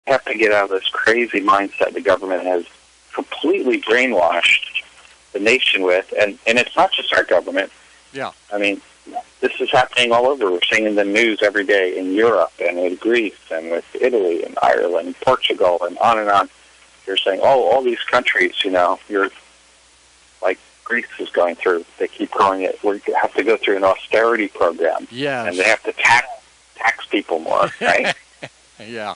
have to get out of this crazy mindset the government has completely brainwashed the nation with, and it's not just our government. Yeah. I mean, this is happening all over. We're seeing in the news every day in Europe and with Greece and with Italy and Ireland and Portugal and on and on. They're saying, oh, all these countries, you're like Greece is going through. They keep calling it, we have to go through an austerity program. Yes. And they have to tax people more, right? Yeah.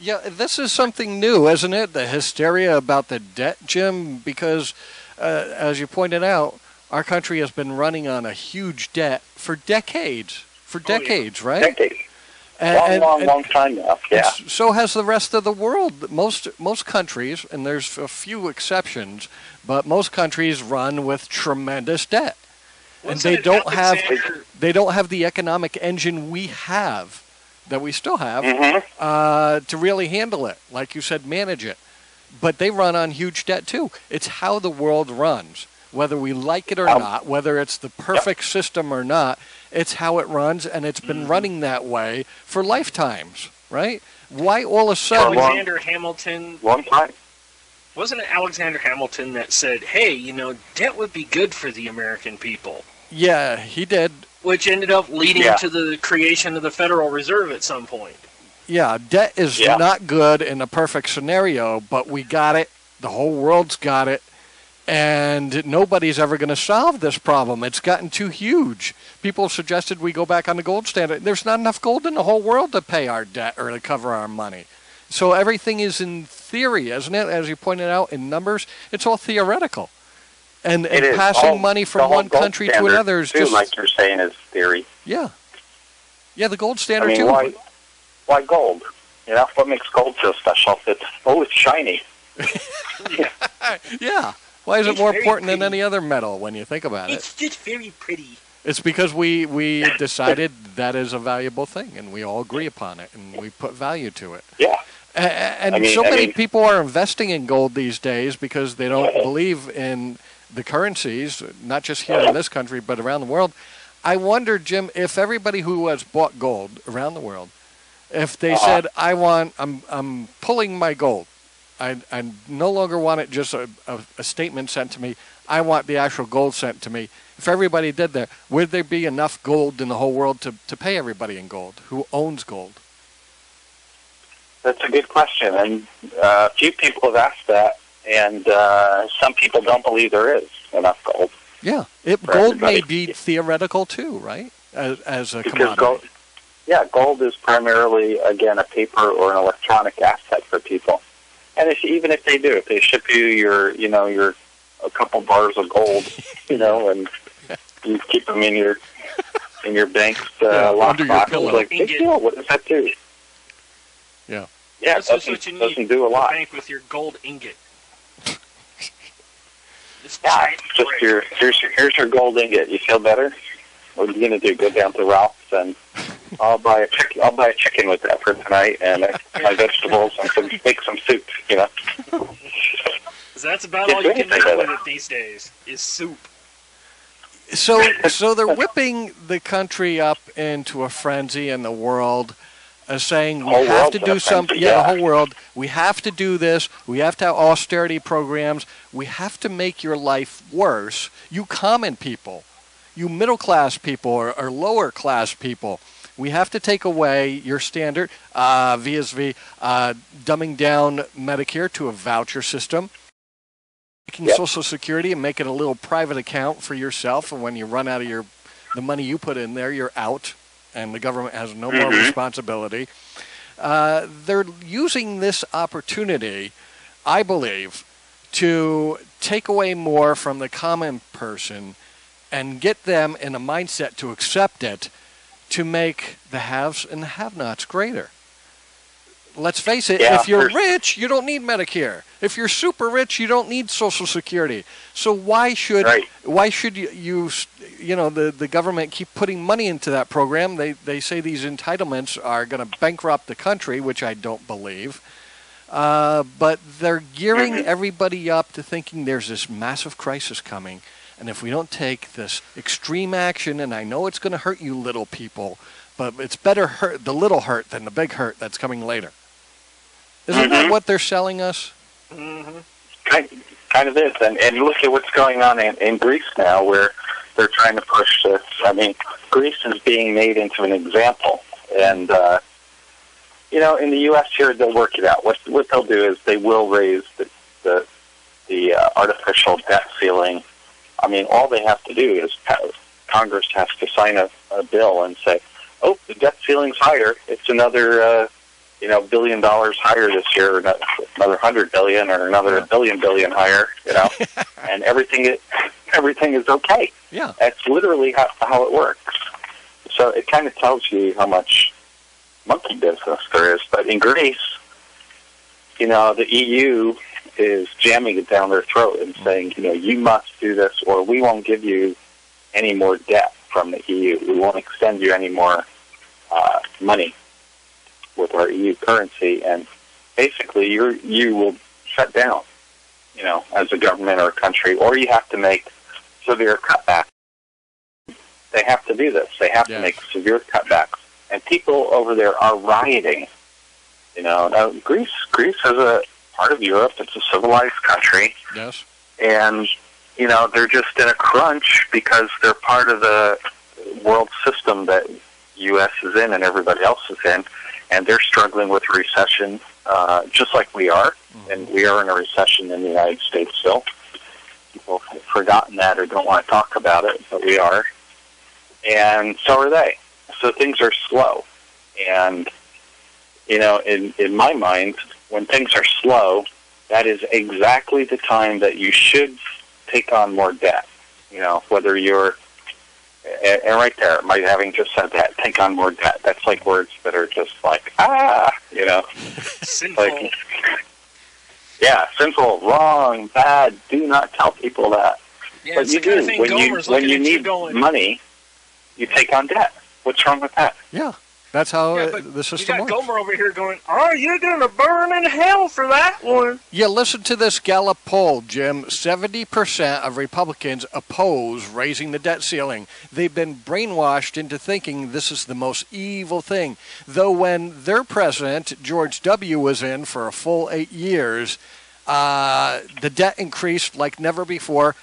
Yeah, this is something new, isn't it? The hysteria about the debt, Jim, because as you pointed out, our country has been running on a huge debt for decades. Right? Decades. Long time now. Yeah. So has the rest of the world. Most countries, and there's a few exceptions, but most countries run with tremendous debt, and they don't have the economic engine we have, that we still have, to really handle it. Like you said, manage it. But they run on huge debt too. It's how the world runs. Whether we like it or not, whether it's the perfect system or not, it's how it runs, and it's been running that way for lifetimes, right? Why all of a sudden... Alexander Hamilton... Long time. Wasn't it Alexander Hamilton that said, hey, debt would be good for the American people? Yeah, he did. Which ended up leading to the creation of the Federal Reserve at some point. Yeah, debt is not good in a perfect scenario, but we got it. The whole world's got it. And nobody's ever going to solve this problem. It's gotten too huge. People suggested we go back on the gold standard. There's not enough gold in the whole world to pay our debt or to cover our money. So everything is in theory, isn't it? As you pointed out, in numbers, it's all theoretical. And passing money from one country to another is just... like you're saying, is theory. Yeah. Yeah, the gold standard, too. Why gold? What makes gold so special? It's shiny. Yeah. Why is it more important than any other metal when you think about it? It's just very pretty. It's because we decided that is a valuable thing, and we all agree upon it, and we put value to it. Yeah. And many people are investing in gold these days because they don't believe in the currencies, not just here in this country, but around the world. I wonder, Jim, if everybody who has bought gold around the world, if they said, I'm pulling my gold. I no longer want it just a statement sent to me. I want the actual gold sent to me. If everybody did that, would there be enough gold in the whole world to pay everybody in gold who owns gold? That's a good question, and a few people have asked that, and some people don't believe there is enough gold. Yeah, gold may be theoretical too, right? As a commodity. Gold is primarily, again, a paper or an electronic asset for people. And even if they do, if they ship you your a couple bars of gold, and you keep them in your bank's lockbox, like, big deal. What does that do? Yeah. Yeah, it doesn't do a lot. Bank with your gold ingot. Here's your gold ingot. You feel better? What are you gonna do? Go down to Ralph's and I'll buy a chicken with that for tonight, and my vegetables, and make some soup. That's about all you can do with it these days is soup. So they're whipping the country up into a frenzy in the world, saying we have to do something. Yeah, the whole world. We have to do this. We have to have austerity programs. We have to make your life worse. You common people, you middle class people or lower class people. We have to take away your standard vis-a-vis dumbing down Medicare to a voucher system, taking Social Security and make it a little private account for yourself, and when you run out of the money you put in there, you're out, and the government has no more responsibility. They're using this opportunity, I believe, to take away more from the common person and get them in a mindset to accept it, to make the haves and the have-nots greater. Let's face it, if you're rich, you don't need Medicare. If you're super rich, you don't need Social Security. So why should the government keep putting money into that program? They say these entitlements are going to bankrupt the country, which I don't believe. But they're gearing everybody up to thinking there's this massive crisis coming, And if we don't take this extreme action, and I know it's going to hurt you little people, but it's better hurt the little hurt than the big hurt that's coming later. Isn't that what they're selling us? Kind of is. And look at what's going on in Greece now, where they're trying to push this. I mean, Greece is being made into an example. And, you know, in the U.S. here, they'll work it out. What they'll do is they will raise the artificial debt ceiling. I mean, all they have to do is Congress has to sign a bill and say, oh, the debt ceiling's higher. It's another, $1 billion higher this year, or another $100 billion, or another $1 billion higher, and everything is okay. Yeah. That's literally how it works. So it kind of tells you how much monkey business there is. But in Greece, the EU is jamming it down their throat and saying, you must do this, or we won't give you any more debt from the EU. We won't extend you any more money with our EU currency, and basically you will shut down, as a government or a country, or you have to make severe cutbacks. They have to do this. They have to make severe cutbacks, and people over there are rioting. Now Greece is a part of Europe. It's a civilized country. Yes. And they're just in a crunch because they're part of the world system that U.S. is in and everybody else is in, and they're struggling with recession, just like we are. And we are in a recession in the United States still. People have forgotten that or don't want to talk about it, but we are. And so are they. So things are slow. And, in my mind, when things are slow, that is exactly the time that you should take on more debt. Whether you're, and right there, my having just said that, take on more debt. That's like words that are just like, Sinful. Like, sinful, wrong, bad. Do not tell people that. Yeah, but you do. When you need money, you take on debt. What's wrong with that? Yeah. That's how the system works. You got Gomer over here going, oh, you're going to burn in hell for that one. Yeah, listen to this Gallup poll, Jim. 70% of Republicans oppose raising the debt ceiling. They've been brainwashed into thinking this is the most evil thing. Though when their president, George W., was in for a full 8 years, the debt increased like never before,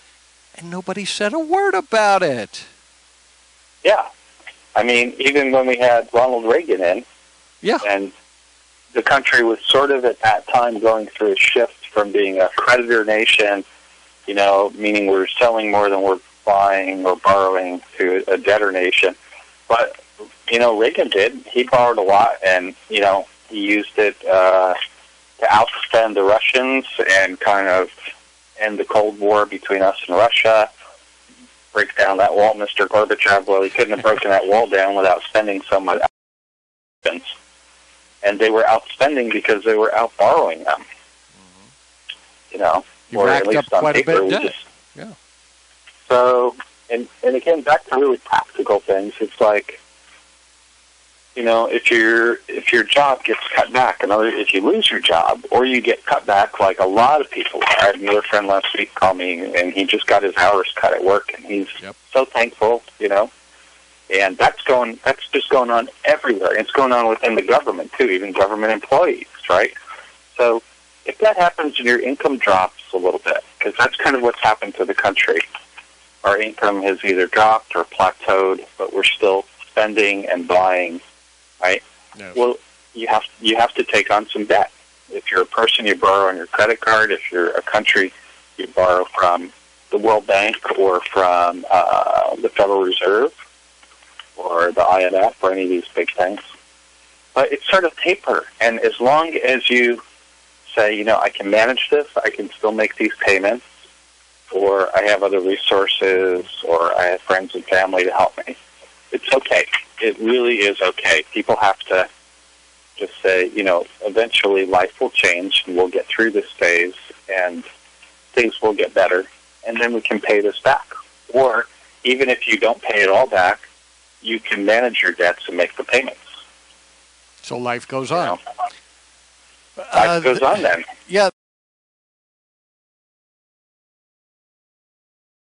and nobody said a word about it. Yeah. I mean, even when we had Ronald Reagan in, and the country was sort of at that time going through a shift from being a creditor nation, meaning we're selling more than we're buying or borrowing, to a debtor nation. But, Reagan did. He borrowed a lot, and, he used it to outspend the Russians and kind of end the Cold War between us and Russia. Break down that wall, Mr. Gorbachev. Well, he couldn't have broken that wall down without spending so much. And they were outspending because they were out borrowing them. You or racked at least up on quite paper. a bit of debt. Yeah. So, and again, back to really practical things. It's like, if your job gets cut back, if you lose your job or you get cut back, like a lot of people are. I had another friend last week call me, and he just got his hours cut at work, and he's so thankful, And that's just going on everywhere. It's going on within the government too, even government employees, right? So if that happens and your income drops a little bit, because that's kind of what's happened to the country. Our income has either dropped or plateaued, but we're still spending and buying. Right? Yes. Well, you have to take on some debt. If you're a person, you borrow on your credit card. If you're a country, you borrow from the World Bank or from the Federal Reserve or the IMF or any of these big things. But it's sort of taper. And as long as you say, I can manage this, I can still make these payments, or I have other resources, or I have friends and family to help me, it's okay. It really is okay. People have to just say, eventually life will change and we'll get through this phase and things will get better and then we can pay this back. Or even if you don't pay it all back, you can manage your debts and make the payments. So life goes on. Life goes on then. Yeah.